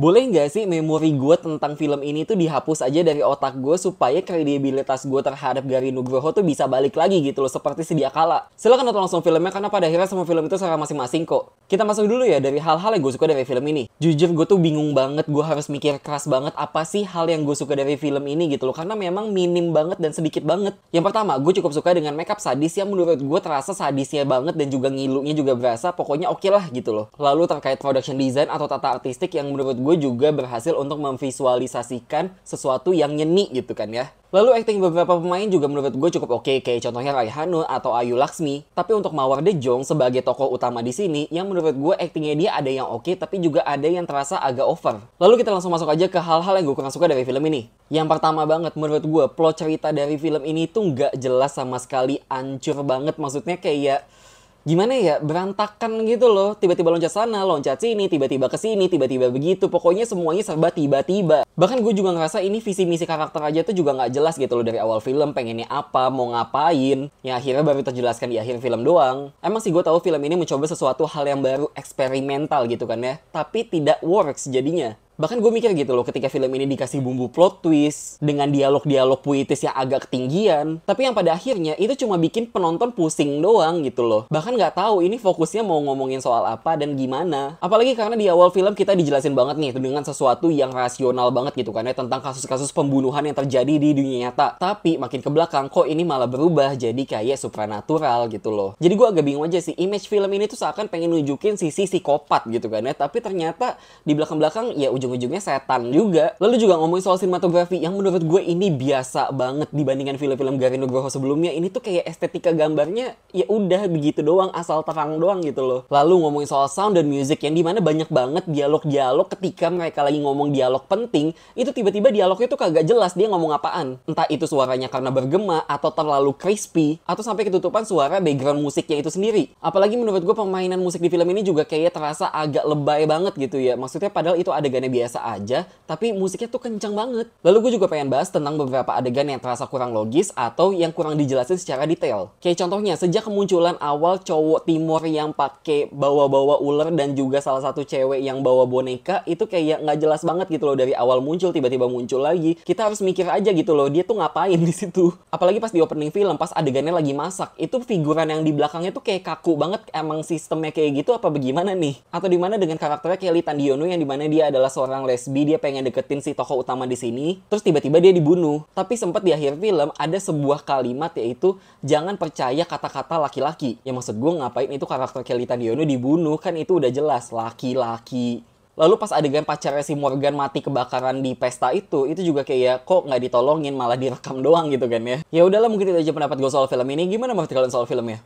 Boleh nggak sih memori gue tentang film ini tuh dihapus aja dari otak gue supaya kredibilitas gue terhadap Gary Nugroho tuh bisa balik lagi gitu loh, seperti sedia kala. Silahkan nonton langsung filmnya karena pada akhirnya semua film itu selera masing-masing kok. Kita masuk dulu ya dari hal-hal yang gue suka dari film ini. Jujur gue tuh bingung banget, gue harus mikir keras banget apa sih hal yang gue suka dari film ini gitu loh, karena memang minim banget dan sedikit banget. Yang pertama, gue cukup suka dengan makeup sadis yang menurut gue terasa sadisnya banget dan juga ngilunya juga berasa, pokoknya oke lah gitu loh. Lalu terkait production design atau tata artistik yang menurut gue juga berhasil untuk memvisualisasikan sesuatu yang nyeni gitu kan ya. Lalu acting beberapa pemain juga menurut gue cukup oke, kayak contohnya Raihano atau Ayu Laksmi. Tapi untuk Mawar De Jong sebagai tokoh utama di sini, yang menurut gue actingnya dia ada yang oke, tapi juga ada yang terasa agak over. Lalu kita langsung masuk aja ke hal-hal yang gue kurang suka dari film ini. Yang pertama banget, menurut gue plot cerita dari film ini tuh nggak jelas sama sekali, ancur banget, maksudnya kayak gimana ya, berantakan gitu loh. Tiba-tiba loncat sana, loncat sini, tiba-tiba ke sini, tiba-tiba begitu. Pokoknya semuanya serba tiba-tiba. Bahkan gue juga ngerasa ini visi misi karakter aja tuh juga nggak jelas gitu loh dari awal film, pengennya apa, mau ngapain. Ya akhirnya baru terjelaskan di akhir film doang. Emang sih gue tahu film ini mencoba sesuatu hal yang baru, eksperimental gitu kan ya. Tapi tidak works jadinya. Bahkan gue mikir gitu loh, ketika film ini dikasih bumbu plot twist dengan dialog-dialog puitis yang agak ketinggian, tapi yang pada akhirnya itu cuma bikin penonton pusing doang gitu loh. Bahkan nggak tahu ini fokusnya mau ngomongin soal apa dan gimana. Apalagi karena di awal film kita dijelasin banget nih dengan sesuatu yang rasional banget gitu kan ya, tentang kasus-kasus pembunuhan yang terjadi di dunia nyata. Tapi makin ke belakang kok ini malah berubah jadi kayak supranatural gitu loh. Jadi gue agak bingung aja sih, image film ini tuh seakan pengen nunjukin sisi psikopat gitu kan ya, tapi ternyata di belakang-belakang ya ujungnya setan juga. Lalu juga ngomongin soal sinematografi yang menurut gue ini biasa banget dibandingkan film-film Gary Nugroho sebelumnya. Ini tuh kayak estetika gambarnya ya udah begitu doang, asal terang doang gitu loh. Lalu ngomongin soal sound dan music yang dimana banyak banget dialog-dialog ketika mereka lagi ngomong dialog penting, itu tiba-tiba dialognya tuh kagak jelas dia ngomong apaan. Entah itu suaranya karena bergema atau terlalu crispy atau sampai ketutupan suara background musiknya itu sendiri. Apalagi menurut gue permainan musik di film ini juga kayak terasa agak lebay banget gitu ya. Maksudnya padahal itu adegannya biasa aja, tapi musiknya tuh kencang banget. Lalu gue juga pengen bahas tentang beberapa adegan yang terasa kurang logis atau yang kurang dijelasin secara detail. Kayak contohnya, sejak kemunculan awal cowok Timur yang pakai bawa-bawa ular dan juga salah satu cewek yang bawa boneka, itu kayak nggak jelas banget gitu loh, dari awal muncul tiba-tiba muncul lagi. Kita harus mikir aja gitu loh, dia tuh ngapain di situ. Apalagi pas di opening film, pas adegannya lagi masak, itu figuran yang di belakangnya tuh kayak kaku banget. Emang sistemnya kayak gitu apa bagaimana nih? Atau dimana dengan karakternya Kelly Tandiono yang dimana dia adalah seorang lesbi, dia pengen deketin si tokoh utama di sini, terus tiba-tiba dia dibunuh. Tapi sempat di akhir film ada sebuah kalimat, yaitu jangan percaya kata-kata laki-laki. Ya maksud gue, ngapain itu karakter Kelly Tandiono dibunuh, kan itu udah jelas laki-laki. Lalu pas adegan pacarnya si Morgan mati kebakaran di pesta itu juga kayak kok nggak ditolongin, malah direkam doang gitu kan ya. Ya udahlah, mungkin itu aja pendapat gue soal film ini. Gimana menurut kalian soal filmnya?